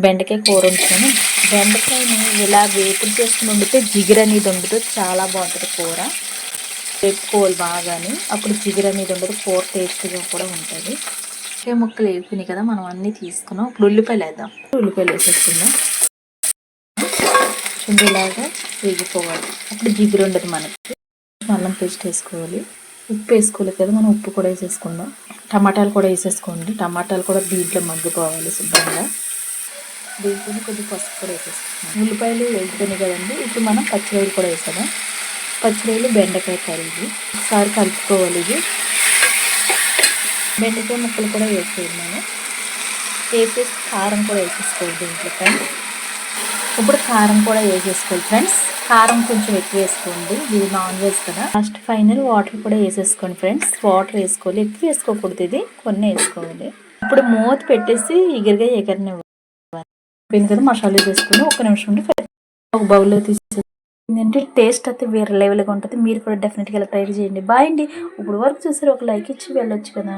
బెండకాయ కూర వండుతాను. బెండకాయని ఇలా వేపుడు చేసుకుని వండితే జిగురు అనేది ఉండదు, చాలా బాగుంటుంది కూర. వేపుకోవాలి బాగాని, అప్పుడు జిగురు అనేది ఉండదు, కూర టేస్ట్గా కూడా ఉంటుంది. ముక్కలు వేపుకున్నాయి కదా, మనం అన్నీ తీసుకున్నాం. ఇప్పుడు ఉల్లిపాయలు వేద్దాం. ఉల్లిపాయలు వేసేసుకుందాం. ఇలాగా వేగిపోవాలి, అప్పుడు జిగురు ఉండదు మనకి. అల్లం పేస్ట్ వేసుకోవాలి. ఉప్పు వేసుకోలేదు కదా, మనం ఉప్పు కూడా వేసేసుకుందాం. టమాటాలు కూడా వేసేసుకోండి. టమాటాలు కూడా దీంట్లో మగ్గిపోవాలి శుభ్రంగా. దీంట్లో కొద్దిగా పసుపు కూడా వేసేసుకుందాం. ఉల్లిపాయలు వేగిపోయినాయి కదండి, ఇప్పుడు మనం పచ్చిరొయ్యలు కూడా వేసేద్దాం. పచ్చిరొయ్యలు బెండకాయ కర్రీ ఒకసారి కలుపుకోవాలి. ఇది బెండకాయ ముక్కలు కూడా వేసేది మనం వేసేసి కారం కూడా వేసేసుకోవాలి దీంట్లో ఫ్రెండ్స్. ఇప్పుడు కారం కూడా వేసేసుకోవాలి ఫ్రెండ్స్. కారం కొంచెం ఎక్కువ వేసుకోండి, ఇది నాన్ వెజ్ కదా. లాస్ట్ ఫైనల్ వాటర్ కూడా వేసేసుకోండి ఫ్రెండ్స్. వాటర్ వేసుకోవాలి, ఎక్కువ వేసుకోకూడదు, ఇది కొన్ని వేసుకోవాలి. ఇప్పుడు మూత పెట్టేసి ఎగరనివ్వాలి కదా. మసాలా వేసుకుని 1 నిమిషం ఉండి ఒక బౌల్లో తీసేసి ఏంటంటే టేస్ట్ అయితే వేరే లెవెల్గా ఉంటుంది. మీరు కూడా డెఫినెట్గా ఇలా ట్రై చేయండి. బాయ్ అండి. ఇప్పుడు వరకు చూసారు, ఒక లైక్ ఇచ్చి వెళ్ళొచ్చు కదా.